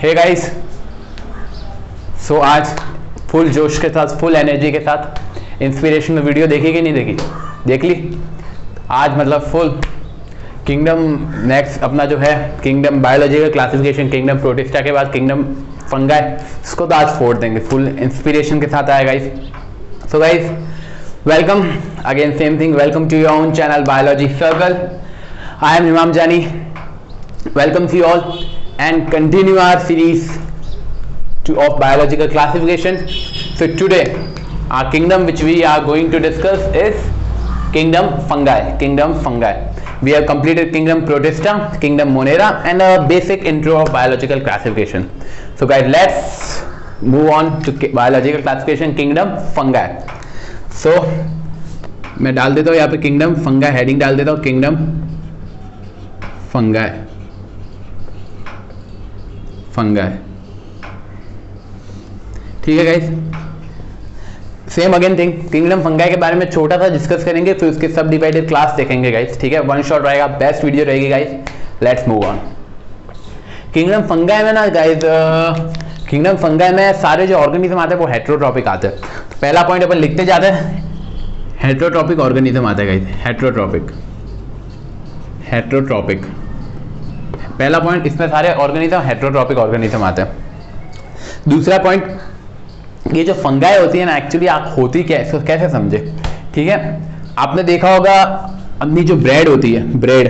Hey guys, सो आज full जोश के साथ, फुल एनर्जी के साथ इंस्पिरेशनल वीडियो देखी कि नहीं देखी? देख ली। आज मतलब फुल किंगडम नेक्स्ट अपना जो है kingdom biological classification, kingdom protista के बाद किंगडम फंगाई, इसको तो आज फोड़ देंगे। फुल इंस्पिरेशन के साथ आया guys. So guys, welcome again, same thing, welcome to your own channel biology circle. I am Imam Jani, welcome to you all and continue our series of biological classification. So today our kingdom which we are going to discuss is kingdom fungi. We have completed kingdom protista, kingdom monera and a basic intro of biological classification. So guys, let's move on to biological classification, kingdom fungi. So मैं डाल देता हूँ यहाँ पे kingdom fungi, heading डाल देता हूँ kingdom fungi. ठीक है guys, same again thing, kingdom fungi के बारे में छोटा सा डिस्कस करेंगे, फिर उसके सब डिवाइडेड क्लास देखेंगे गाइस। ठीक है, वन शॉट रहेगा, बेस्ट वीडियो रहेगी guys. Let's move on. Kingdom fungi में ना गाइस, किंगडम फंगाई में सारे जो ऑर्गेनिज्म आते हैं वो हेट्रोट्रॉपिक आते हैं। तो पहला पॉइंट अपन लिखते जाते हैं, हेट्रोट्रॉपिक ऑर्गेनिज्म आता है गाइस। हेट्रोट्रॉपिक पहला पॉइंट, इसमें सारे ऑर्गेनिज्म हेट्रोट्रॉपिक ऑर्गेनिज्म आते हैं। दूसरा पॉइंट, ये जो फंगाई होती है ना, एक्चुअली आप होती कैसे समझे? ठीक है, आपने देखा होगा अपनी जो ब्रेड होती है, ब्रेड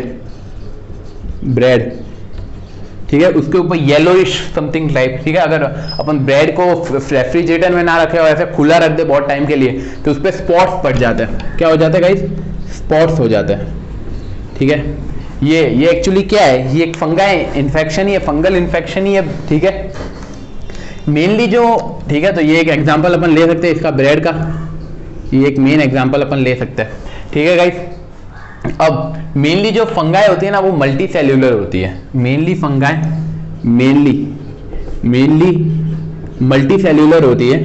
ठीक है, उसके ऊपर येलोइश समथिंग टाइप, ठीक है, अगर अपन ब्रेड को रेफ्रिजरेटर में ना रखे और ऐसे खुला रख दे बहुत टाइम के लिए तो उस पर स्पॉट्स पड़ जाते हैं। क्या हो जाता है गाइस? स्पॉट्स हो जाते हैं। ठीक है, ये एक्चुअली क्या है? ये एक फंगाई इन्फेक्शन ही है, फंगल इन्फेक्शन ही है। ठीक है, मेनली जो, ठीक है, तो ये एक एग्जांपल अपन ले सकते हैं इसका, ब्रेड का, ये एक मेन एग्जांपल अपन ले सकते हैं। ठीक है गाइस, अब मेनली जो फंगाई होती है ना वो मल्टी सेल्यूलर होती है। Mainly fungi mainly multi cellular होती है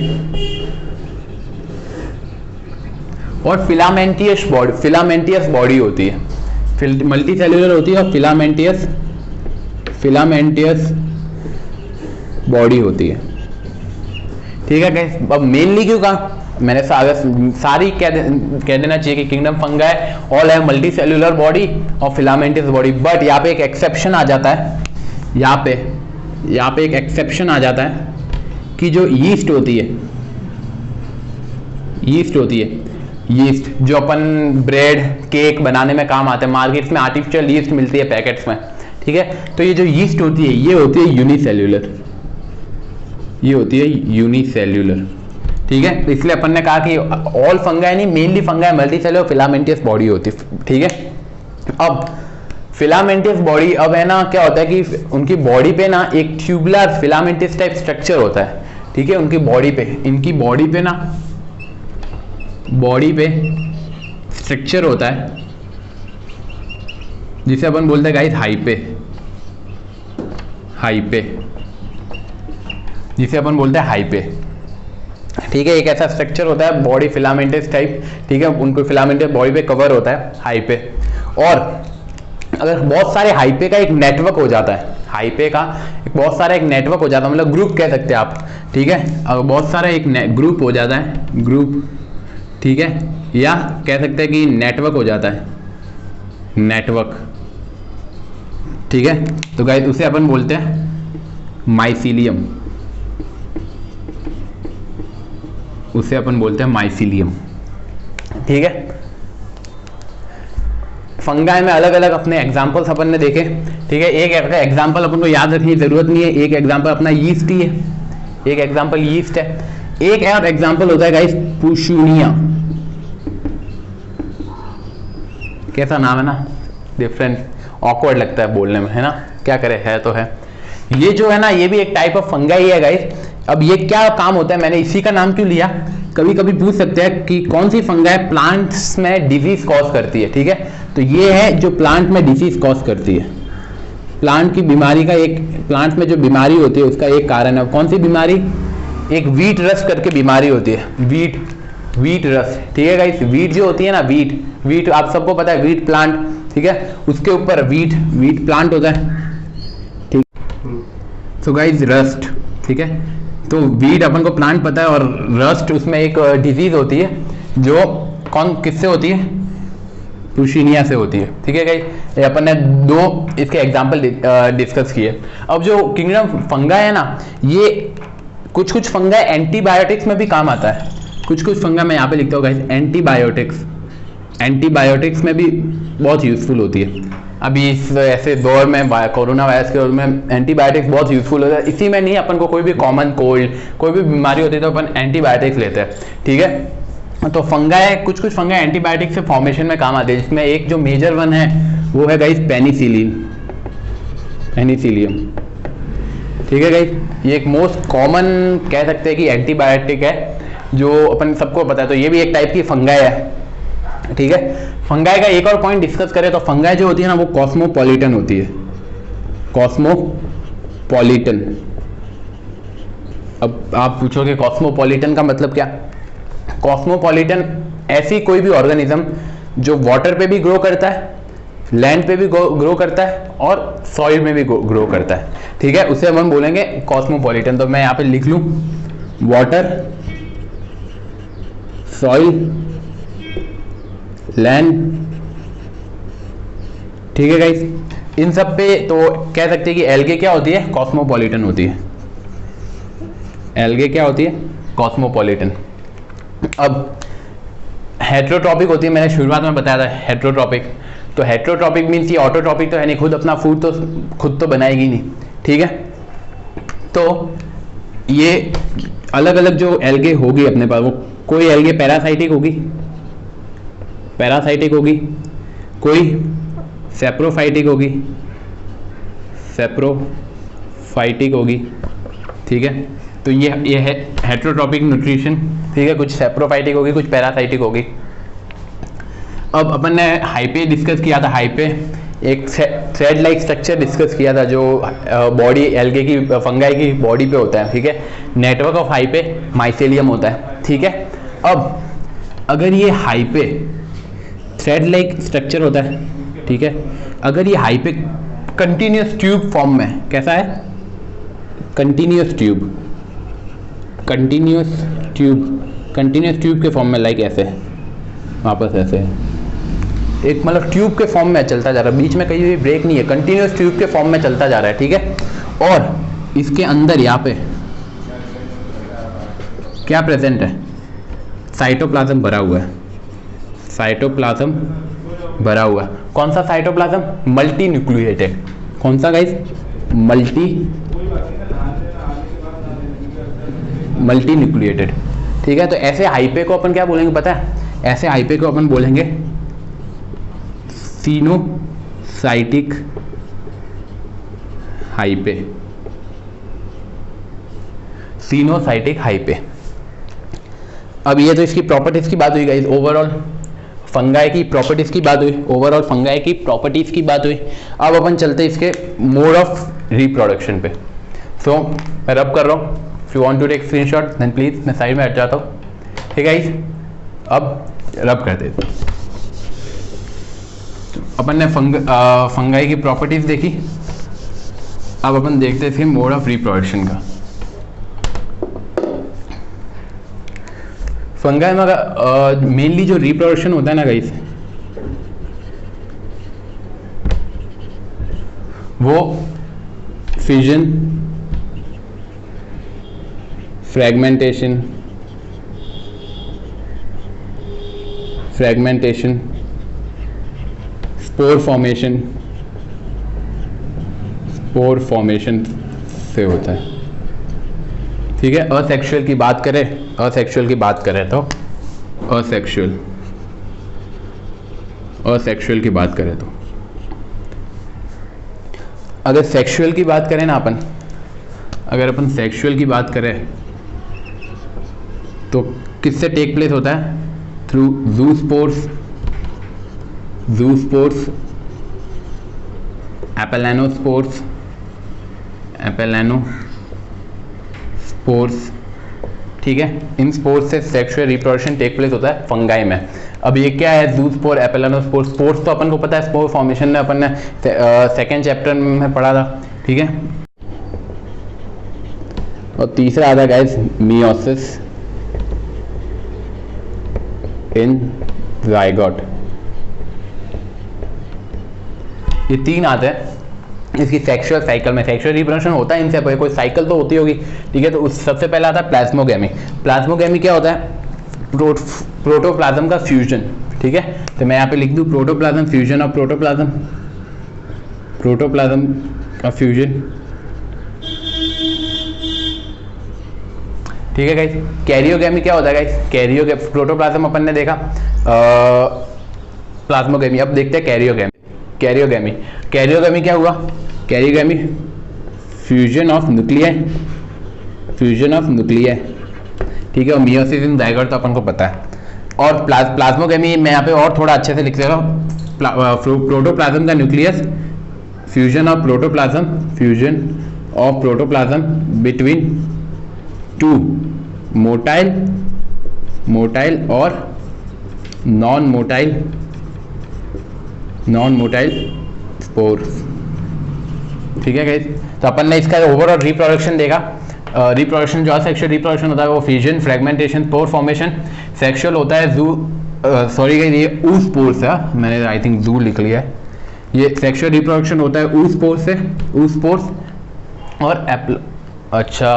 और फिलामेंटियस बॉडी होती है। मल्टी सेल्यूलर होती है और फिलामेंटियस बॉडी होती है। ठीक है गाइस, अब मेनली क्यों कहा मैंने? सारी कह देना चाहिए कि किंगडम फंगाई ऑल है मल्टी सेल्यूलर बॉडी और फिलामेंटियस बॉडी। बट यहाँ पे एक एक्सेप्शन आ जाता है, यहाँ पे एक एक्सेप्शन आ जाता है कि जो यीस्ट होती है, यीस्ट जो अपन ब्रेड केक बनाने में काम आते हैं, मार्केट्स में आर्टिफिशियल यीस्ट मिलती है पैकेट्स में। ठीक है, तो ये जो यीस्ट होती है ये होती है यूनिसेल्यूलर। ठीक है, तो इसलिए अपन ने कहा कि ऑल फंगाई नहीं, mainly fungi multi cellular filamentous body होती है। ठीक है, अब फिलामेंटियस बॉडी, अब है ना क्या होता है कि उनकी बॉडी पे ना एक ट्यूबुलर फिलामेंटियस टाइप स्ट्रक्चर होता है। ठीक है, इनकी बॉडी पे स्ट्रक्चर होता है जिसे अपन बोलते हैं गाइस हाइपे। ठीक है, एक ऐसा स्ट्रक्चर होता है बॉडी फिलामेंटियस टाइप। ठीक है, उनको फिलामेंटियस बॉडी पे कवर होता है हाइपे। और अगर बहुत सारे हाइपे का एक नेटवर्क हो जाता है, मतलब ग्रुप कह सकते हैं आप। ठीक है, अगर बहुत सारा एक ग्रुप हो जाता है, ठीक है, या कह सकते हैं कि नेटवर्क हो जाता है, ठीक है, तो गाइस उसे अपन बोलते हैं माइसीलियम। ठीक है, फंगाई में अलग अलग अपने एग्जांपल्स अपन ने देखे। ठीक है, एक एग्जांपल अपन को याद रखने की जरूरत नहीं है, एक एग्जांपल अपना यीस्ट ही है, एक और एग्जांपल होता है गाइस पुशूनिया। कैसा नाम है ना, डिफरेंट, ऑकवर्ड लगता है बोलने में, है ना, क्या करे, है तो है। ये जो है ना, ये भी एक टाइप ऑफ फंगाई है गाइस। अब ये क्या काम होता है, मैंने इसी का नाम क्यों लिया, कभी कभी पूछ सकते हैं कि कौन सी फंगाई प्लांट्स में डिजीज कॉज करती है। ठीक है, तो ये है जो प्लांट में डिजीज कॉज करती है, प्लांट की बीमारी का एक, प्लांट में जो बीमारी होती है उसका एक कारण है। कौन सी बीमारी? एक वीट रस्ट करके बीमारी होती है, वीट रस्ट। ठीक है गाइस, वीट जो होती है ना, वीट आप सबको पता है, वीट प्लांट। ठीक है, उसके ऊपर वीट प्लांट होता है। ठीक, सो गाइज रस्ट, ठीक है। तो वीड अपन को प्लांट पता है, और रस्ट उसमें एक डिजीज होती है जो किससे होती है, पुशीनिया से होती है, ठीक है गाइज। ये अपन ने 2 इसके एग्जाम्पल डिस्कस किए। अब जो किंगडम फंगा है ना, ये कुछ फंगा एंटीबायोटिक्स में भी काम आता है। कुछ फंगा मैं यहाँ पे लिखता हूँ गाइज, एंटीबायोटिक्स में भी बहुत यूजफुल होती है। अभी इस ऐसे दौर में, कोरोना वायरस के दौर में एंटीबायोटिक्स बहुत यूजफुल होता है। इसी में नहीं, अपन को कोई भी कॉमन कोल्ड, कोई भी बीमारी होती है तो अपन एंटीबायोटिक्स लेते हैं, ठीक है। तो फंगाई, कुछ फंगाई एंटीबायोटिक्स से फॉर्मेशन में काम आते हैं, जिसमें एक जो मेजर वन है वो है गाइस पेनिसिलियम, ठीक है गाइस। ये एक मोस्ट कॉमन कह सकते हैं कि एंटीबायोटिक है, जो अपन सबको पता है। तो ये भी एक टाइप की फंगाई है, ठीक है। फंगाई का एक और पॉइंट डिस्कस करें तो फंगाई जो होती है ना, वो कॉस्मोपॉलिटन होती है, कॉस्मोपॉलिटन। अब आप पूछोगे कॉस्मोपॉलिटन का मतलब क्या? कॉस्मोपॉलिटन ऐसी कोई भी ऑर्गेनिज्म जो वाटर पे भी ग्रो करता है, लैंड पे भी ग्रो करता है और सॉइल में भी ग्रो करता है, ठीक है, उसे हम बोलेंगे कॉस्मोपॉलिटन। तो मैं यहाँ पे लिख लूँ वाटर, सॉइल, लैंड, ठीक है गाइस। इन सब पे तो कह सकते हैं कि एल्गे क्या होती है, कॉस्मोपॉलिटन होती है। एल्गे क्या होती है, कॉस्मोपॉलिटन। अब हेट्रोट्रॉपिक होती है, मैंने शुरुआत में बताया था हेट्रोट्रॉपिक। तो हेट्रोट्रॉपिक मीन्स ये ऑटोट्रॉपिक तो है नहीं, खुद अपना फूड तो खुद तो बनाएगी नहीं, ठीक है। तो ये अलग अलग जो एल्गे होगी अपने पास, वो कोई एल्गे पैरासाइटिक होगी, कोई सेप्रोफाइटिक होगी, ठीक है। तो ये है हेट्रोट्रॉपिक न्यूट्रिशन, ठीक है। कुछ सेप्रोफाइटिक होगी, कुछ पैरासाइटिक होगी। अब अपन ने हाइपे डिस्कस किया था, हाइपे एक थ्रेड लाइक स्ट्रक्चर डिस्कस किया था जो बॉडी एल्गे की, फंगाई की बॉडी पे होता है, ठीक है। नेटवर्क ऑफ हाइपे माइसेलियम होता है, ठीक है। अब अगर ये हाइपे थ्रेड लाइक स्ट्रक्चर होता है, ठीक है, अगर ये हाइपे कंटिन्यूस ट्यूब फॉर्म में, कैसा है, कंटिन्यूस ट्यूब के फॉर्म में, लाइक ऐसे वापस ऐसे एक मतलब ट्यूब के फॉर्म में चलता जा रहा है, बीच में कहीं भी ब्रेक नहीं है, कंटिन्यूस ट्यूब के फॉर्म में चलता जा रहा है, ठीक है। और इसके अंदर यहाँ पे क्या प्रेजेंट है, साइटोप्लाज्म भरा हुआ है, कौन सा साइटोप्लाज्म, मल्टी न्यूक्लिएटेड। कौन सा गाइस, मल्टी न्यूक्लिएटेड, ठीक है। तो ऐसे हाइपे को अपन क्या बोलेंगे पता है, ऐसे हाइपे को अपन बोलेंगे सिनोसाइटिक हाइपे। अब ये तो इसकी प्रॉपर्टीज की बात हुई गाइस, ओवरऑल फंगाई की प्रॉपर्टीज की बात हुई, अब अपन चलते इसके मोड ऑफ रिप्रोडक्शन पे। सो मैं रब कर रहा हूँ, if you want to take screenshot then please, मैं साइड में हट जाता हूँ, ठीक है गाइस। अब रब करते हैं। अपन ने फंगाई की प्रॉपर्टीज देखी, अब अपन देखते हैं इसके मोड ऑफ रिप्रोडक्शन का। फंगाई में मेनली जो रिप्रोडक्शन होता है ना गाइस, वो फिजन, फ्रैगमेंटेशन, स्पोर फॉर्मेशन से होता है, ठीक है। असेक्सुअल की बात करें तो असेक्सुअल की बात करें तो अगर सेक्सुअल की बात करें ना अपन, अगर अपन सेक्सुअल की बात करें तो किससे टेक प्लेस होता है, थ्रू ज़ूस्पोर्स, एपेलानोस्पोर्स, ठीक है। इन स्पोर्स से सेक्सुअल रिप्रोडक्शन टेक प्लेस होता है फंगाई में। अब ये क्या है, ज़ूस्पोर, एपेलानोस्पोर। स्पोर्स तो अपन को पता है, स्पोर फॉर्मेशन में अपन ने सेकेंड चैप्टर में पढ़ा था, ठीक है। और तीसरा आता है गाइस मियोसिस इन जाइगोट। ये 3 आते हैं इसकी सेक्सुअल साइकिल में। सेक्सुअल रिप्रोडक्शन होता है इनसे, कोई साइकिल तो होती होगी, ठीक है। तो उस सबसे पहला आता है प्लाज्मोगेमी। प्लाज्मोगेमी क्या होता है? प्रोटोप्लाज्म का फ्यूजन, ठीक है। तो मैं यहाँ पे लिख दूँ protoplasm, fusion of protoplasm, protoplasm का फ्यूजन, ठीक है गाइस। कैरियोगेमी क्या होता है गाइस? कैरियोगेमी, प्रोटोप्लाज्म अपन ने देखा, प्लाज्मोगेमी। अब देखते हैं कैरियोगेमी। कैरियोगेमी, कैरियोगेमी क्या हुआ? Karyogamy fusion of nuclei, fusion of nuclei, ठीक है। और मियोसिस इन जाइगोट तो अपन को पता है। और प्लाज्मोगेमी मैं यहाँ पे और थोड़ा अच्छे से लिख रहा हूँ। प्रोटोप्लाज्म का nucleus, fusion of protoplasm, fusion of protoplasm between 2 motile, motile और non motile, non motile spores, ठीक है गाइस। तो अपन ने इसका ओवरऑल रिप्रोडक्शन देखा। रिप्रोडक्शन जो सेक्सुअल रिप्रोडक्शन होता है वो fusion, fragmentation, spore formation. Sexual होता है जू, सॉरी गाइस ये ऊ स्पोर्स है, मैंने आई थिंक जू लिख लिया है। ये सेक्सुअल रिप्रोडक्शन होता है ऊ स्पोर्स से, ऊ स्पोर्स। और अच्छा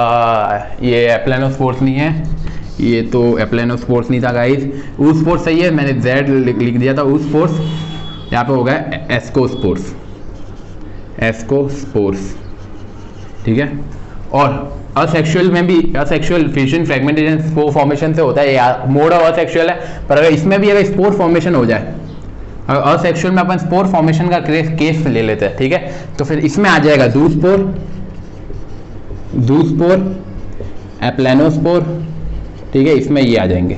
ये एप्लेनोस्पोर्स नहीं है, ये तो एप्लेनोस्पोर्स नहीं था गाइस। ऊ स्पोर्स सही है, मैंने जेड लिख दिया था ऊ स्पोर्स। यहाँ पे हो गया एस्कोस्पोर्स, एस्कोस्पोर्स, ठीक है। और असेक्सुअल में भी, asexual fusion, fragmentation, spore formation से होता है। मोड ऑफ असेक्सुअल है, पर अगर इसमें भी अगर स्पोर फॉर्मेशन हो जाए, असेक्सुअल में अपन स्पोर फॉर्मेशन का केस ले लेते हैं, ठीक है। तो फिर इसमें आ जाएगा जूस्पोर, जूस्पोर, एप्लेनोस्पोर, ठीक है। इसमें ये आ जाएंगे,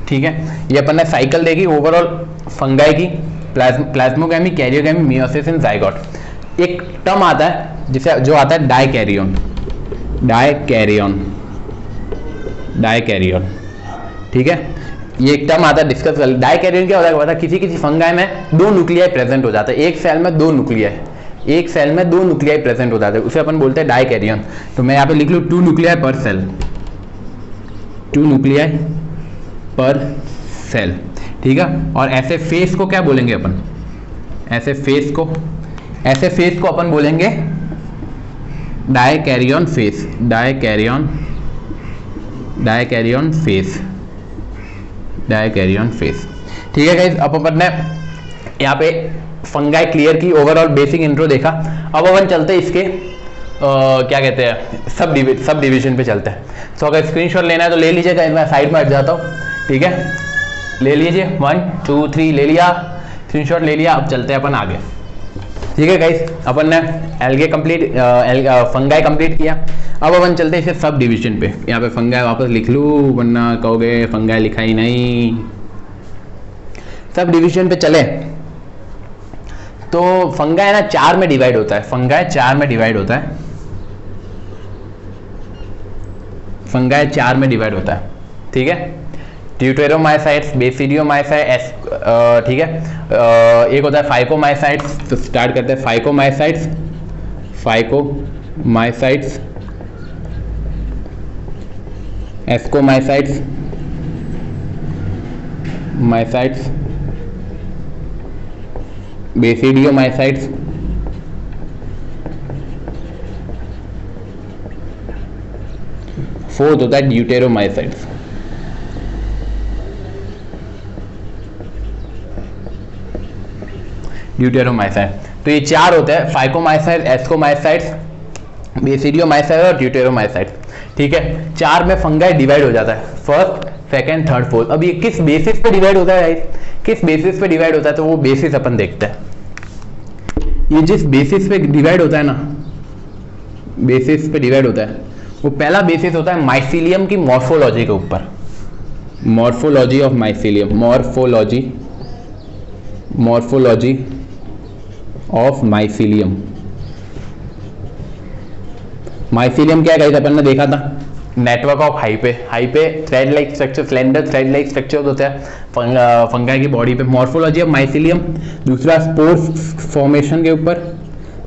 ठीक है। ये अपन ने साइकिल देखी ओवरऑल फंगाई की, प्लाज्मोगेमी, कैरियोगेमी, मियोसिस इन जाइगोट। एक टर्म आता है जिसे जो आता है डाइकैरियन, डाइकैरियन, डाइकैरियन, ठीक है। ये एक टर्म आता है डिस्कस कर। डाइकैरियन क्या होता है? किसी किसी फंगाई में 2 न्यूक्लियाई प्रेजेंट हो जाता है, एक सेल में 2 न्यूक्लियाई, एक सेल में 2 न्यूक्लियाई प्रेजेंट हो जाते हैं, उसे अपन बोलते हैं डाइकैरियन। तो मैं यहाँ पे लिख लूँ 2 न्यूक्लियाई पर सेल, 2 न्यूक्लियाई पर सेल, ठीक है। और ऐसे फेस को क्या बोलेंगे अपन? ऐसे फेस को, ऐसे फेस को अपन बोलेंगे dikaryon face, dikaryon, dikaryon face, dikaryon face, ठीक है गाइस। अब अपन ने यहाँ पे फंगाई क्लियर की, ओवरऑल बेसिक इंट्रो देखा। अब अपन चलते हैं इसके क्या कहते हैं सब डिवीजन पे चलते हैं। तो अगर स्क्रीनशॉट लेना है तो ले लीजिएगा, मैं साइड में हट जाता हूँ, ठीक है। ले लीजिए 1 2 3 ले लिया, स्क्रीनशॉट ले लिया। अब चलते हैं अपन आगे, ठीक है गाइस। अपन ने एल्गे कंप्लीट, फंगाई कंप्लीट किया। अब अपन चलते हैं इसे सब डिवीजन पे। यहाँ पे फंगाई वापस लिख लूँ वरना कहोगे फंगाई लिखा ही नहीं। सब डिवीजन पे चले तो फंगाई ना 4 में डिवाइड होता है, फंगाई 4 में डिवाइड होता है, फंगाई 4 में डिवाइड होता है, ठीक है। ड्यूटेरोमाइसाइट्स, बेसिडियोमाइसाइट्स, ठीक है। एक होता है फाइकोमाइसाइट्स। तो स्टार्ट करते हैं फाइकोमाइसाइट्स, फाइकोमाइसाइट्स, एस्कोमाइसाइट्स, माइसाइट्स, बेसिडियोमाइसाइट्स, फोर्थ होता है ड्यूटेरोमाइसाइट्स। ड्यूटेरोमाइसाइट, तो ये 4 होते हैं, फाइकोमाइसाइट, एस्कोमाइसाइट्स, बेसिडियोमाइसाइट और ड्यूटेरोमाइसाइट, ठीक है। 4 में फंगाई डिवाइड हो जाता है, फर्स्ट, सेकंड, थर्ड, फोर्थ। अब ये किस बेसिस पे डिवाइड होता है, किस बेसिस पे डिवाइड होता है? तो वो बेसिस अपन देखते हैं। ये जिस बेसिस पे डिवाइड होता है ना, बेसिस पे डिवाइड होता है, वो पहला बेसिस होता है माइसीलियम की मॉर्फोलॉजी के ऊपर, morphology of mycelium, morphology, morphology of mycelium. Mycelium क्या है? अपन ने देखा था network of हाइपे, हाइपे thread like structure, slender thread like structure होता है फंगाई की बॉडी पे। Morphology of mycelium. दूसरा स्पोर फॉर्मेशन के ऊपर,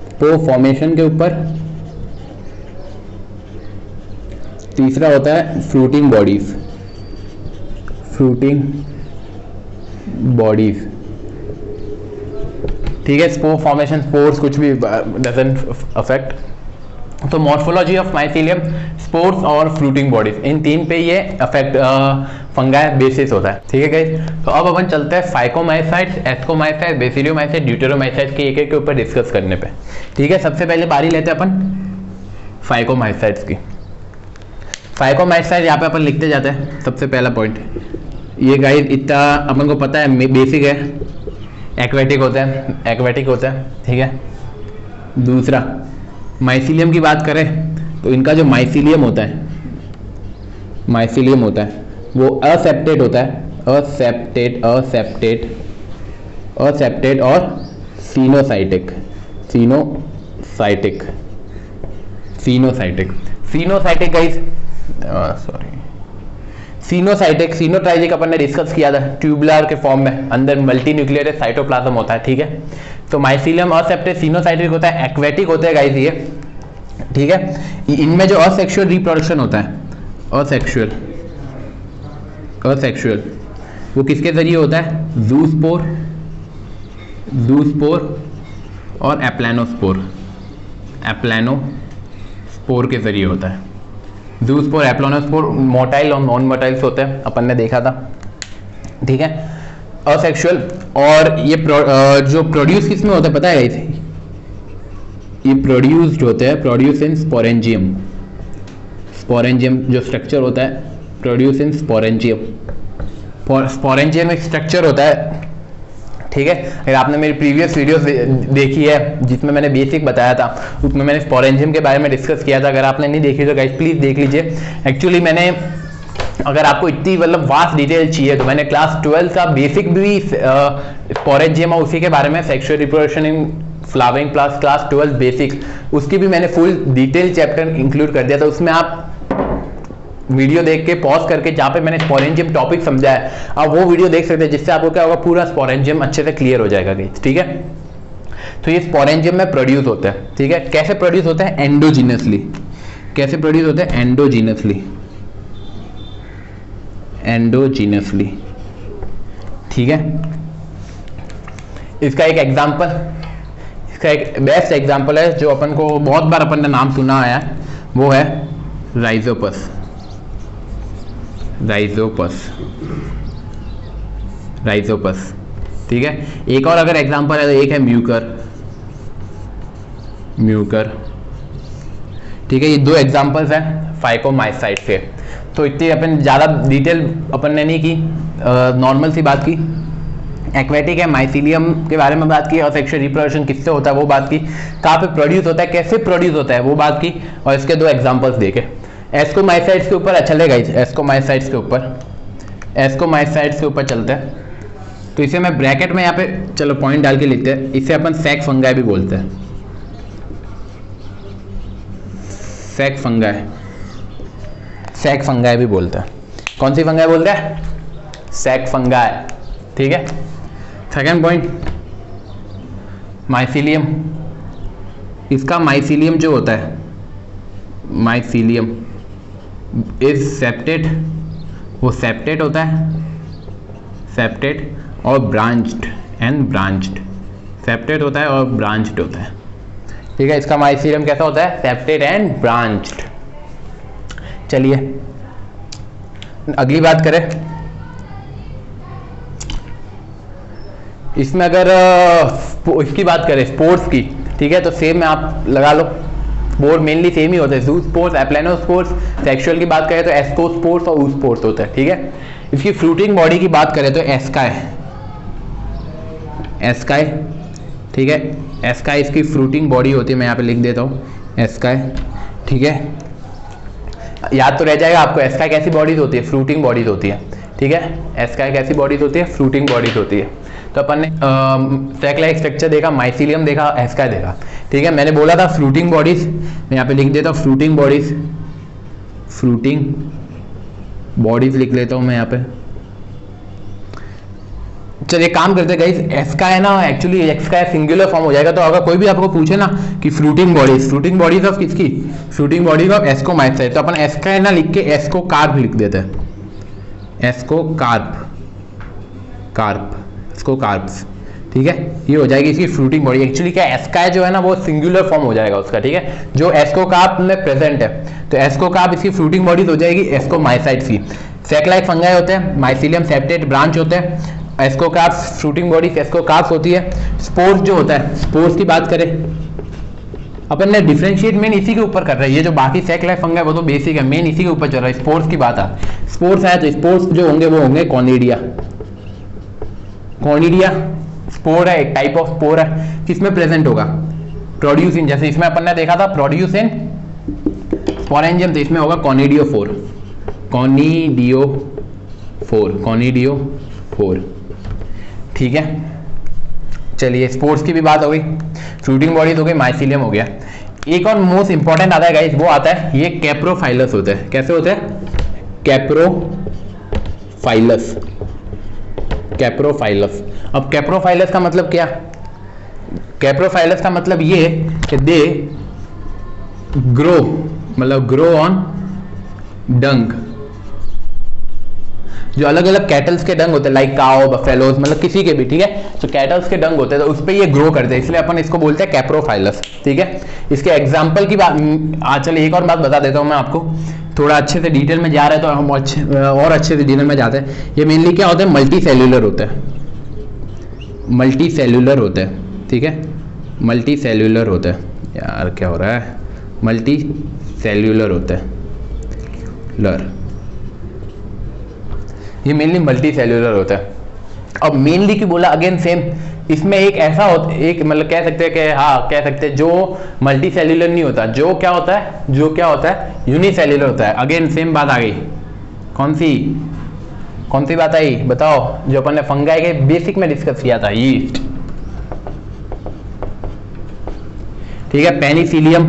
स्पोर फॉर्मेशन के ऊपर, तीसरा होता है फ्रूटिंग बॉडीज, फ्रूटिंग बॉडीज, ठीक है। स्पोर फॉर्मेशन, स्पोर्स कुछ भी डजंट अफेक्ट। तो मॉर्फोलॉजी ऑफ माइसीलियम, स्पोर्स और फ्रूटिंग बॉडीज, इन तीन पे ये अफेक्ट फंगाई बेसिस होता है, ठीक है गाइस। तो अब अपन चलते हैं फाइकोमाइसाइट्स, एस्कोमाइसाइट्स, बेसिलियोमाइसाइट्स, ड्यूटेरोमाइसाइट्स के एक के ऊपर डिस्कस करने पे, ठीक है। सबसे पहले बारी लेते हैं अपन फाइकोमाइसाइट्स की। फाइकोमाइसाइट्स यहाँ पे अपन लिखते जाते हैं। सबसे पहला पॉइंट ये गाइस, इतना अपन को पता है, बेसिक है, एक्वेटिक होते हैं, एक्वेटिक होता है, ठीक है। दूसरा माइसीलियम की बात करें तो इनका जो माइसीलियम होता है, माइसीलियम होता है वो असेप्टेट होता है, असेप्टेट, असेप्टेट, असेप्टेट और coenocytic, coenocytic, coenocytic, coenocytic guys, sorry, coenocytic, सीनोट्राइजिक अपन ने डिस्कस किया था, ट्यूबुलर के फॉर्म में, अंदर मल्टी न्यूक्लियर साइटोप्लाज्म होता है, ठीक है। तो माइसीलियम असेप्टेट, सीनोसाइटिक होता है, एक्वेटिक होते हैं गाइस ये, ठीक है। इनमें जो असेक्सुअल रिप्रोडक्शन होता है, असेक्सुअल, असेक्सुअल वो किसके जरिए होता है? जूस्पोर, जूस्पोर और एप्लानोस्पोर, एप्लानोस्पोर के जरिए होता है। जूस्पोर, एप्लानोस्पोर मोटाइल और नॉन मोटाइल्स होते हैं, अपन ने देखा था, ठीक है। असेक्सुअल, और ये जो प्रोड्यूस किस में होता है पता है इसे? ये प्रोड्यूस्ड होते हैं, प्रोड्यूस इन स्पोरेंजियम, स्पोरेंजियम जो स्ट्रक्चर होता है, प्रोड्यूस इन स्पोरेंजियम, स्पोरेंजियम एक स्ट्रक्चर होता है, ठीक है। अगर आपने मेरी प्रीवियस वीडियोस देखी है जिसमें मैंने बेसिक बताया था, उसमें मैंने स्पोरेंजियम के बारे में डिस्कस किया था, अगर आपने नहीं देखी तो गाइस प्लीज देख लीजिए। एक्चुअली मैंने, अगर आपको इतनी मतलब वास्ट डिटेल चाहिए तो मैंने क्लास 12 का बेसिक भी स्पोरेंजियम और उसी के बारे में, sexual reproduction in flowering plants class 12 basic, उसकी भी मैंने फुल डिटेल चैप्टर इंक्लूड कर दिया था। उसमें आप वीडियो देख के पॉज करके जहाँ पे मैंने स्पोरेंजियम टॉपिक समझा है, आप वो वीडियो देख सकते हैं, जिससे आपको क्या होगा, पूरा स्पोरेंजियम अच्छे से क्लियर हो जाएगा गाइस, ठीक है। तो ये स्पोरेंजियम में प्रोड्यूस होता है, ठीक है। कैसे प्रोड्यूस होता है? एंडोजीनसली। कैसे प्रोड्यूस होता है? एंडोजीनसली, एंडोजीनसली, ठीक है। इसका एक एग्जांपल, इसका एक बेस्ट एग्जांपल है जो अपन को बहुत बार अपन ने नाम सुना आया है, वो है राइजोपस, राइजोपस, राइजोपस, ठीक है। एक और अगर एग्जांपल है तो एक है म्यूकर, म्यूकर, ठीक है। ये दो एग्जांपल्स हैं फाइकोमाइसाइट के। तो इतनी अपन ज़्यादा डिटेल अपन ने नहीं की, नॉर्मल सी बात की। एक्वेटिक है, माइसीलियम के बारे में बात की, और सेक्सुअल रिप्रोडक्शन किससे होता है वो बात की, कहाँ पे प्रोड्यूस होता है, कैसे प्रोड्यूस होता है वो बात की, और इसके दो एग्जांपल्स देखे। एस्कोमाइसाइट्स के ऊपर चले गाइस, एस्कोमाइसाइट्स के ऊपर, एस्कोमाइसाइट्स के ऊपर चलते हैं। तो इसे मैं ब्रैकेट में यहाँ पे चलो पॉइंट डाल के लिखते हैं, इसे अपन सैक फंगाई भी बोलते हैं, सैक फंगाई, सैक फंगाई भी बोलते हैं। कौन सी फंगाई बोलते हैं? सैक फंगाई, ठीक है। Second point, mycelium. इसका माइसीलियम जो होता है, माइसीलियम इज सेप्टेट, वो सेप्टेट होता है, सेप्टेट और ब्रांच्ड एंड ब्रांच्ड, सेप्टेट होता है और ब्रांच्ड होता है, ठीक है। इसका माइसीलियम कैसा होता है? Septate and branched. चलिए अगली बात करें, इसमें अगर इसकी बात करें स्पोर्ट्स की, ठीक है, तो सेम में आप लगा लो, स्पोर मेनली सेम ही होते हैं, जूस्पोर्स, एप्लानोस्पोर्स। सेक्सुअल की बात करें तो एस्कोस्पोर्स और ऊस्पोर्स होता है, ठीक है। इसकी फ्रूटिंग बॉडी की बात करें तो एस्काई, एस्काई, ठीक है। एस्काई इसकी फ्रूटिंग बॉडी होती है, मैं यहाँ पे लिख देता हूँ एस्काई, ठीक है। याद तो रह जाएगा आपको, एस्काई कैसी बॉडीज होती है? फ्रूटिंग बॉडीज होती है, ठीक है। एस्काई कैसी बॉडीज होती है? फ्रूटिंग बॉडीज होती है। तो अपन ने सैक लाइक स्ट्रक्चर देखा, माइसीलियम देखा, एस्काई देखा, ठीक है। मैंने बोला था फ्रूटिंग बॉडीज, मैं यहाँ पे लिख देता हूँ फ्रूटिंग बॉडीज, फ्रूटिंग बॉडीज लिख लेता हूँ मैं यहाँ पे। चलिए काम करते गाइस, एस का है ना एक्चुअली एक्स का सिंगुलर फॉर्म हो जाएगा। तो अगर कोई भी आपको पूछे ना कि फ्रूटिंग बॉडीज ऑफ किसकी, फ्रूटिंग बॉडीज ऑफ एस्कोमाइसाइट, तो अपन एस का है ना लिख के एस को कार्प लिख देते हैं, एस को कार्प इसको कार्प्स, ठीक है। ये हो जाएगी इसकी फ्रूटिंग बॉडी। एक्चुअली क्या एस्का जो है ना वो सिंगुलर फॉर्म हो जाएगा उसका, ठीक है, जो एस्कोकार्प में प्रेजेंट है। तो एस्कोकार्प इसकी फ्रूटिंग बॉडीज हो जाएगी एस्कोमाइसाइट्स की। सैक लाइक फंगाई होते हैं, माइसीलियम सेप्टेट ब्रांच होते हैं, एस्कोकार्प फ्रूटिंग बॉडीज एस्कोकार्प होती है। स्पोर्स जो होता है, स्पोर्स की बात करें अपन ने डिफरेंशिएट मेन इसी के ऊपर कर रहा है। ये जो बाकी सैक लाइक फंगाई वो तो बेसिक है, मेन इसी के ऊपर चल रहा है। स्पोर्स की बात है, स्पोर्स है तो स्पोर्स जो होंगे वो होंगे कॉनिडिया। स्पोर है, एक टाइप ऑफ स्पोर है, किसमें प्रेजेंट होगा, प्रोड्यूस इन, जैसे इसमें अपन ने देखा था प्रोड्यूस इन स्पोरेंजियम, तो इसमें होगा कॉनिडियोफोर, ठीक है। चलिए स्पोर्स की भी बात हो गई, फ्रूटिंग बॉडीज हो गई, माइसीलियम हो गया। एक और मोस्ट इंपॉर्टेंट आता है गाइस, वो आता है ये कैप्रोफाइलस होते हैं। कैसे होते हैं, कैप्रोफाइलस। अब कैप्रोफाइलस का मतलब क्या, कैप्रोफाइलस का मतलब ये कि दे ग्रो ऑन डंग, जो अलग अलग कैटल्स के डंग होते हैं, लाइक काओ, बफेलोज, मतलब किसी के भी, ठीक है। तो कैटल्स के डंग होते हैं तो उस पर ये ग्रो करते हैं, इसलिए अपन इसको बोलते हैं कैप्रोफाइलस, ठीक है। इसके एग्जाम्पल की बात, चलिए एक और बात बता देता हूँ मैं आपको, थोड़ा अच्छे से डिटेल में जा रहा है तो हम और अच्छे से डिटेल में जाते हैं। ये मेनली क्या होता है, मल्टी सेल्यूलर होता है, ठीक है, मल्टी सेल्यूलर होता है। यार क्या हो रहा है, मल्टी सेल्यूलर होता है, ये मेनली मल्टी सेल्यूलर होता है। अब मेनली की बोला अगेन सेम, इसमें एक ऐसा होता, एक मतलब कह सकते हैं कि हाँ कह सकते हैं जो मल्टी सेल्यूलर नहीं होता, जो क्या होता है यूनिसेल्यूलर होता है। अगेन सेम बात आ गई, कौन सी बात आई बताओ, जो अपन ने फंगाई के बेसिक में डिस्कस किया था, यीस्ट, ठीक है। पेनिसिलियम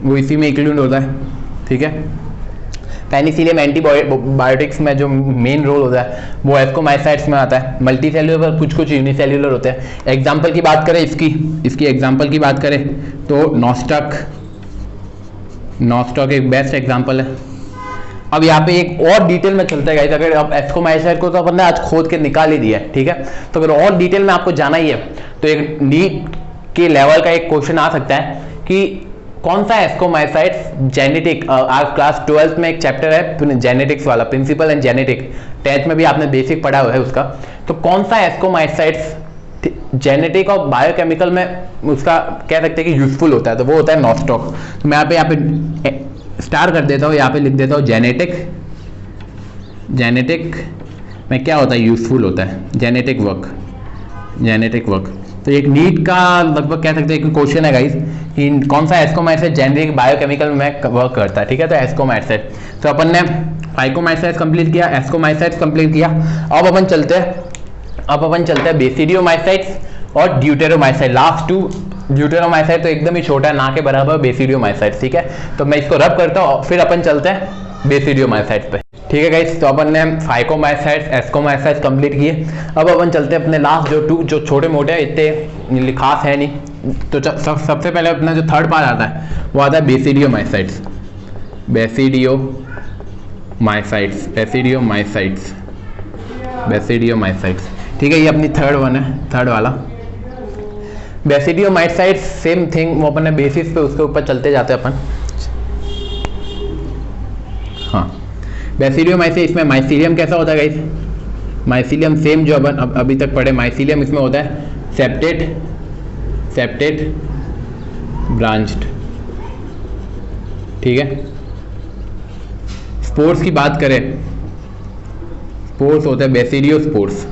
वो इसी में इंक्लूड होता है, ठीक है। पेनिसिलियम एंटीबायोटिक्स में जो मेन रोल होता है वो एस्कोमाइसाइट्स में आता है। मल्टी सेल्यूलर कुछ यूनिसेल्यूलर होते हैं। एग्जाम्पल की बात करें इसकी एग्जाम्पल की बात करें तो नॉस्टॉक एक बेस्ट एग्जाम्पल है। अब यहाँ पे एक और डिटेल में चलता है गाइस, अगर आप एस्कोमाइसाइट को तो अपन ने आज खोद के निकाल ही दिया है, ठीक है। तो अगर और डिटेल में आपको जाना ही है तो एक नीट के लेवल का एक क्वेश्चन आ सकता है कि कौन सा एस्कोमाइसाइट्स जेनेटिक, आज क्लास 12th में एक चैप्टर है जेनेटिक्स वाला, प्रिंसिपल एंड जेनेटिक, 10th में भी आपने बेसिक पढ़ा हुआ है उसका। तो कौन सा एस्कोमाइसाइट्स जेनेटिक और बायोकेमिकल में उसका कह सकते हैं कि यूजफुल होता है, तो वो होता है नॉस्टॉक। तो मैं यहाँ पे स्टार कर देता हूँ, यहाँ पे लिख देता हूँ जेनेटिक में क्या होता है, यूजफुल होता है, जेनेटिक वर्क। तो एक नीट का लगभग कह सकते हैं कि क्वेश्चन है गाइस कि कौन सा एस्कोमाइसाइट जेनेटिक बायोकेमिकल में वर्क करता है, ठीक है। तो एस्कोमाइसाइट, तो अपन ने फाइकोमाइसाइट्स कंप्लीट किया, एस्कोमाइसाइट्स कंप्लीट किया। अब अपन चलते हैं बेसिडियोमाइसाइट्स और ड्यूटेरोमाइसाइट। लास्ट टू ड्यूटेरोमाइसाइट तो एकदम ही छोटा है, ना के बराबर बेसिडियोमाइसाइट, ठीक है। तो मैं इसको रब करता हूँ, फिर अपन चलते हैं बेसिडियोमाइसाइट पे, ठीक है गाइस। तो अपन ने फाइकोमाइसाइट्स एस्कोमाइसाइट्स कंप्लीट किए। अब अपन चलते हैं अपने लास्ट जो छोटे मोटे इतने खास है नहीं, तो सबसे पहले अपना जो थर्ड पार्ट आता है वो आता है बेसिडियोमाइसाइट्स, ठीक है। ये अपनी थर्ड वाला बेसिडियोमाइसाइट्स, सेम थिंग, वो अपन ने बेसिस पे उसके ऊपर चलते जाते हैं अपन। हाँ, बेसिडियोमाइसाइट्स, इसमें माइसीलियम कैसा होता है गाइस, माइसीलियम सेम जो अपन अभी तक पढ़े, माइसीलियम इसमें होता है सेप्टेट ब्रांच्ड, ठीक है। स्पोर्स की बात करें, स्पोर्स होता है बेसिडियोस्पोर्स,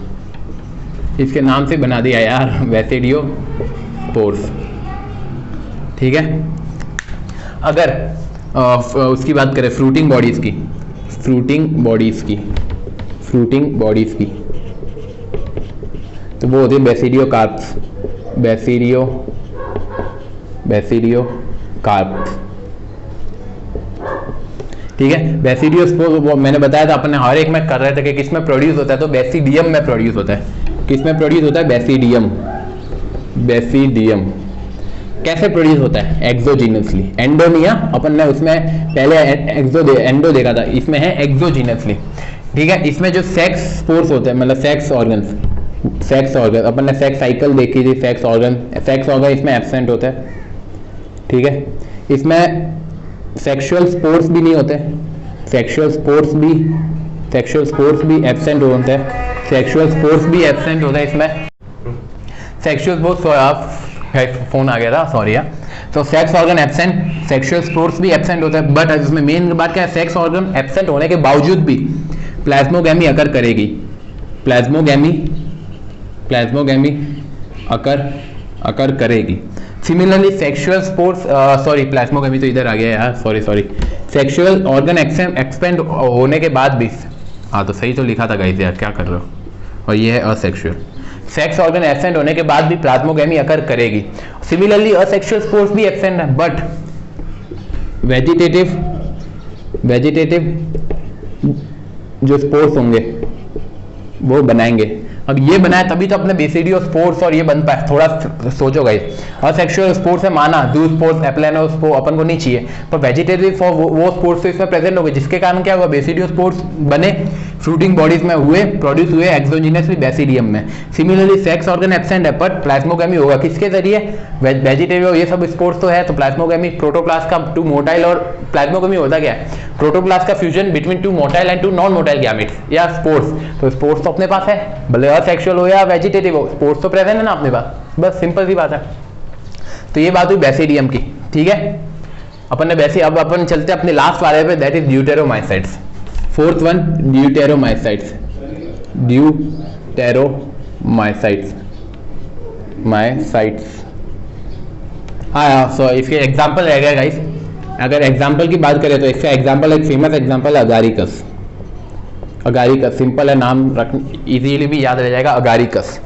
इसके नाम से बना दिया यार, बेसिडियोस्पोर्स, ठीक है। अगर उसकी बात करें फ्रूटिंग बॉडीज की, तो वो होती है बेसिडियोकार्प्स, ठीक है। बेसिडियोस्पोर वो मैंने बताया था, अपन हर एक में कर रहे थे कि किस में प्रोड्यूस होता है, तो बेसिडियम में प्रोड्यूस होता है। किस में प्रोड्यूस होता है? बेसिडियम। बेसिडियम कैसे प्रोड्यूस होता है? एक्सोजीनसली। एंडोनिया अपन ने उसमें पहले एंडो देखा था, इसमें है एक्सोजीनसली। ठीक है। इसमें जो सेक्स स्पोर्स होते हैं, मतलब सेक्स ऑर्गन अपन ने सेक्स साइकिल देखी थी। सेक्स ऑर्गन इसमें एब्सेंट होता है। ठीक है। इसमें सेक्सुअल स्पोर्स भी नहीं होते, सेक्सुअल स्पोर्स भी एब्सेंट होते हैं। सेक्सुअल स्पोर्स भी एब्सेंट होता है इसमें। सेक्सुअल स्पोर्स फोन आ गया था, सॉरी यार। तो sex organ absent, sexual spores भी एब्सेंट होता है। बट इसमें मेन बात क्या है? सेक्स ऑर्गन एब्सेंट होने के बावजूद भी प्लाज्मोगैमी अकर करेगी। प्लाज्मोगैमी अकर करेगी। Similarly sexual spores, sorry plasmogamy तो इधर आ गया यार, सॉरी। सेक्सुअल ऑर्गन एक्सपेंड होने के बाद भी, हाँ तो सही तो लिखा था गाइस यार, क्या कर रहे हो। और ये है असेक्सुअल। सेक्स ऑर्गन एब्सेंट होने के बाद भी प्लाज्मोगैमी अकर करेगी। सिमिलरली असेक्सुअल स्पोर्स भी एब्सेंट है, बट वेजिटेटिव जो स्पोर्स होंगे वो बनाएंगे। अब ये बनाए तभी तो अपने बेसिडियोस्पोर्स और ये बन पाए। थोड़ा सोचो गाइस, असेक्सुअल स्पोर्स है माना, ज़ूस्पोर्स, एप्लेनोस्पोर्स अपन को नहीं चाहिए, पर वेजिटेटिव फॉर वो स्पोर्स तो इसमें प्रेजेंट हो गए, जिसके कारण क्या हुआ? बेसिडियोस्पोर्स बने, फ्रूटिंग बॉडीज में हुए, प्रोड्यूस हुए एक्सोजीनसली बेसिडियम में। सिमिलरली सेक्स ऑर्गन एब्सेंट है, बट प्लाज्मोगैमी होगा किसके जरिए? वेजिटेटिव ये सब स्पोर्स तो है, तो प्लाज्मोगैमी प्रोटोप्लास्ट का टू मोटाइल, और प्लाज्मोगैमी होता क्या है? प्रोटोप्लास्ट का fusion between two motile and two non motile gametes या स्पोर्स। तो स्पोर्स तो अपने पास है, भले असेक्सुअल हो या वेजिटेटिव हो, स्पोर्स तो प्रेजेंट है ना अपने पास, बस सिंपल सी बात है। तो ये बात हुई बेसिडियम की। ठीक है। अपन ने अब अपन चलते हैं अपने लास्ट वाले पे, that is deuteromycetes. Fourth one deuteromycetes. हाँ सो इसके एग्जाम्पल रह गया गाइस। अगर एग्जाम्पल की बात करें तो इसका एग्जाम्पल, एक फेमस एग्जाम्पल है अगारिकस। सिंपल है, नाम रख इजीली भी याद रह जाएगा, अगारिकस।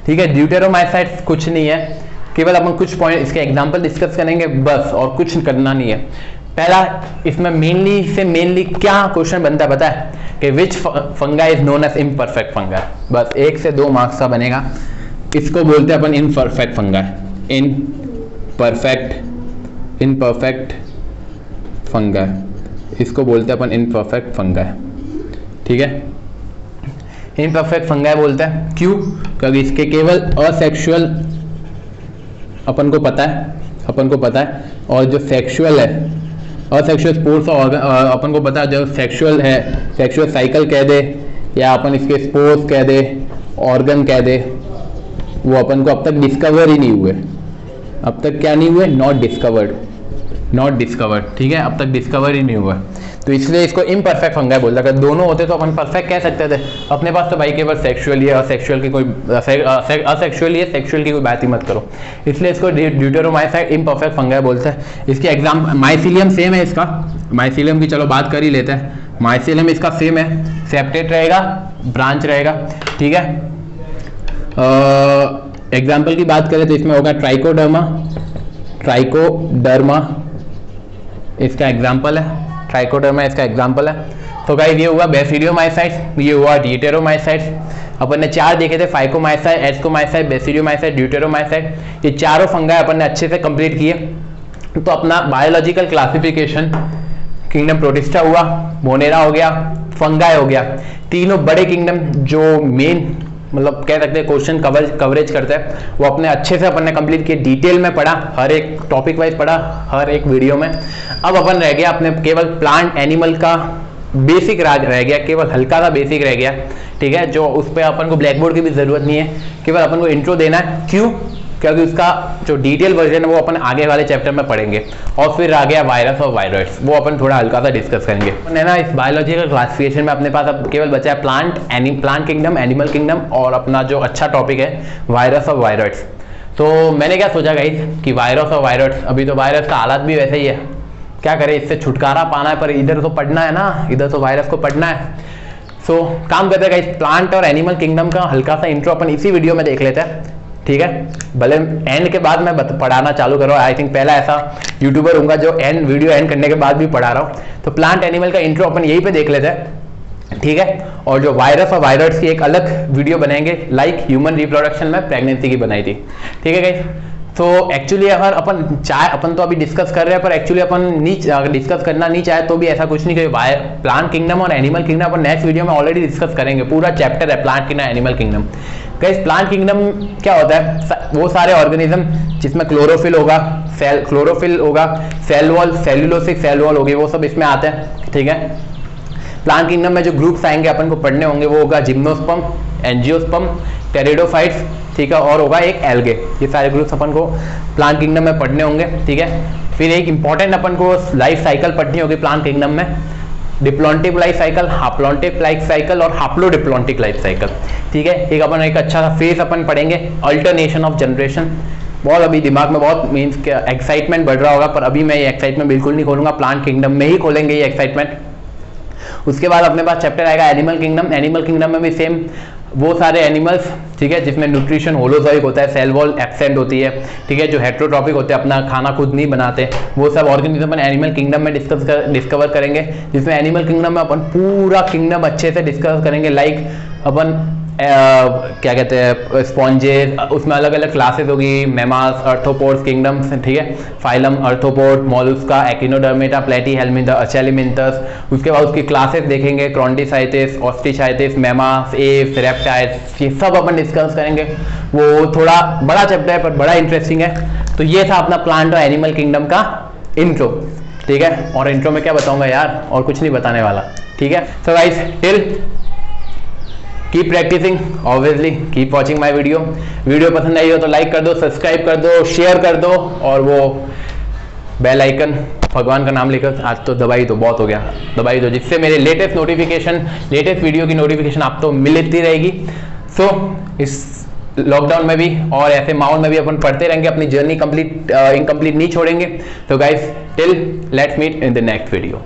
ठीक है। ड्यूटेरोमाइसाइट्स कुछ नहीं है, केवल अपन कुछ पॉइंट इसके एग्जाम्पल डिस्कस करेंगे बस, और कुछ करना नहीं है। पहला, इसमें मेनली क्या क्वेश्चन बनता है पता है? कि विच फंगा इज नोन एज इम्परफेक्ट फंगा। बस 1 से 2 मार्क्स का बनेगा। इसको बोलते हैं अपन इनपरफेक्ट फंगा। इनपरफेक्ट फंगा, इसको बोलते हैं अपन इनपरफेक्ट फंगा। ठीक है। इनपरफेक्ट फंगा बोलते हैं, क्यों? क्योंकि इसके केवल असेक्सुअल अपन को पता है, और जो सेक्सुअल है, असेक्सुअल स्पोर्स अपन को पता है। जो सेक्सुअल है, सेक्सुअल साइकिल कह दे, या अपन इसके स्पोर्स कह दे, ऑर्गन कह दे, वो अपन को अब तक डिस्कवर ही नहीं हुए। अब तक क्या नहीं हुए? Not discovered. ठीक है। अब तक डिस्कवर ही नहीं हुआ, तो इसलिए इसको इम्परफेक्ट फंगा बोलता है। अगर दोनों होते तो अपन परफेक्ट कह सकते थे। अपने पास तो भाई केवल सेक्सुअल ही है, असेक्सुअल की कोई सेक्सुअल की कोई बात ही मत करो। इसलिए इसको ड्यूटेरोमाइसाइट इम्परफेक्ट फंगा बोलते हैं। इसके एग्जाम, माइसीलियम सेम है इसका। माइसीलियम की चलो बात कर ही लेते हैं। माइसीलियम इसका सेम है, सेपरेट रहेगा, ब्रांच रहेगा। ठीक है। एग्जाम्पल की बात करें तो इसमें होगा ट्राइकोडर्मा इसका एग्जाम्पल है। ट्राइकोडर्मा इसका एग्जाम्पल है। तो गाइस ये हुआ बेसिडियोमाइसाइट्स, ये हुआ ड्यूटेरोमाइसाइट्स। अपन ने 4 देखे थे, फाइकोमाइसाइट, एस्कोमाइसाइट, बेसिडियोमाइसाइट, ड्यूटेरोमाइसाइट। ये चारों फंगा अपन ने अच्छे से कंप्लीट किए। तो अपना बायोलॉजिकल क्लासिफिकेशन किंगडम प्रोटिस्टा हुआ, मोनेरा हो गया, फंगाई हो गया। तीनों बड़े किंगडम जो मेन मतलब कह सकते हैं क्वेश्चन कवरेज करते हैं, वो अपने अच्छे से अपन ने कंप्लीट किए, डिटेल में पढ़ा, हर एक टॉपिक वाइज पढ़ा हर एक वीडियो में। अब अपन रह गया अपने केवल प्लांट एनिमल का बेसिक रह गया, केवल हल्का सा बेसिक रह गया। ठीक है। जो उस पर अपन को ब्लैक बोर्ड की भी जरूरत नहीं है, केवल अपन को इंट्रो देना है। क्यों? क्योंकि उसका जो डिटेल वर्जन है वो अपन आगे वाले चैप्टर में पढ़ेंगे। और फिर आ गया वायरस और वायरॉइड्स, वो अपन थोड़ा हल्का सा डिस्कस करेंगे। है ना, इस बायोलॉजिकल क्लासिफिकेशन में अपने पास अब केवल बचा है प्लांट किंगडम, एनिमल किंगडम, और अपना जो अच्छा टॉपिक है वायरस और वायरॉइड्स। तो मैंने क्या सोचा गाइस कि वायरस और वायरॉइड्स, अभी तो वायरस का हालत भी वैसे ही है, क्या करें, इससे छुटकारा पाना है, पर इधर तो पढ़ना है ना, इधर तो वायरस को पढ़ना है। सो काम करते हैं गाइस, प्लांट और एनिमल किंगडम का हल्का सा इंट्रो अपन इसी वीडियो में देख लेते हैं। ठीक है। भले एंड के बाद मैं पढ़ाना चालू करूँ, आई थिंक पहला ऐसा यूट्यूबर हूँ जो एंड वीडियो एंड करने के बाद भी पढ़ा रहा हूँ। तो प्लांट एनिमल का इंट्रो अपन यहीं पे देख लेते हैं, ठीक है। और जो वायरस और वायरस की एक अलग वीडियो बनाएंगे, लाइक ह्यूमन रिप्रोडक्शन में प्रेगनेंसी की बनाई थी, ठीक है गाइस। तो एक्चुअली अगर अपन तो अभी डिस्कस कर रहे हैं, पर एक्चुअली अपन डिस्कस करना नहीं चाहे तो भी ऐसा कुछ नहीं, कि प्लांट किंगडम और एनिमल किंगडम अपन नेक्स्ट वीडियो में ऑलरेडी डिस्कस करेंगे, पूरा चैप्टर है plant kingdom animal kingdom. Guys plant kingdom क्या होता है? वो सारे ऑर्गेनिज्म जिसमें क्लोरोफिल होगा, cell wall, cellulosic cell wall होगी, वो सब इसमें आते हैं, ठीक है। प्लांट किंगडम में जो ग्रुप्स आएंगे अपन को पढ़ने होंगे वो होगा जिम्नोस्पर्म, एंजियोस्पर्म, टेरिडोफाइट्स, ठीक है, और होगा एक एल्गे। ये सारे ग्रुप्स अपन को प्लांट किंगडम में पढ़ने होंगे, ठीक है। फिर एक इंपॉर्टेंट अपन को लाइफ साइकिल पढ़नी होगी प्लांट किंगडम में, diplontic life cycle, haplontic life cycle और हाप्लोडिप्लॉन्टिक लाइफ साइकिल, ठीक है। एक अपन एक अच्छा सा फेज अपन पढ़ेंगे, अल्टरनेशन ऑफ जनरेशन। बहुत अभी दिमाग में बहुत मीन्स के एक्साइटमेंट बढ़ रहा होगा, पर अभी मैं ये एक्साइटमेंट बिल्कुल नहीं खोलूंगा, प्लांट किंगडम में ही खोलेंगे ये एक्साइटमेंट। उसके बाद अपने पास चैप्टर आएगा एनिमल किंगडम। एनिमल किंगडम में भी सेम वो सारे एनिमल्स, ठीक है, जिसमें न्यूट्रिशन होलोजोइक होता है, सेल वॉल एब्सेंट होती है, ठीक है, जो हेट्रोट्रॉपिक होते हैं, अपना खाना खुद नहीं बनाते, वो सब ऑर्गेनिज्म अपन एनिमल किंगडम में डिस्कवर करेंगे। जिसमें एनिमल किंगडम में अपन पूरा किंगडम अच्छे से डिस्कस करेंगे, लाइक अपन क्या कहते हैं स्पॉन्जेस, उसमें अलग अलग क्लासेस होगी, मेमास, अर्थोपोड्स किंगडम्स, ठीक है, फाइलम, अर्थोपोड, मोलुस्का, एकिनोडर्मेटा, प्लेटीहेल्मिंथा, अचेलिमिंथस। उसके बाद उसकी क्लासेस देखेंगे, क्रॉन्टिसाइटिस, ऑस्टिसाइटिस, मेमास, एव्स, रेप्टाइल्स, ये सब अपन डिस्कस करेंगे। वो थोड़ा बड़ा चैप्टर है पर बड़ा इंटरेस्टिंग है। तो ये था अपना प्लांट और एनिमल किंगडम का इंट्रो, ठीक है। और इंट्रो में क्या बताऊंगा यार, और कुछ नहीं बताने वाला, ठीक है। So guys till keep practicing, obviously keep watching my video. Video पसंद आई हो तो लाइक कर दो, सब्सक्राइब कर दो, शेयर कर दो, और वो बेल आइकन भगवान का नाम लेकर आज तो दबाई दो, बहुत हो गया, दबाई दो, जिससे मेरे लेटेस्ट नोटिफिकेशन, लेटेस्ट वीडियो की नोटिफिकेशन आपको मिलती रहेगी। सो इस लॉकडाउन में भी और ऐसे माहौल में भी अपन पढ़ते रहेंगे, अपनी जर्नी इनकम्प्लीट नहीं छोड़ेंगे। तो guys till let's meet in the next video.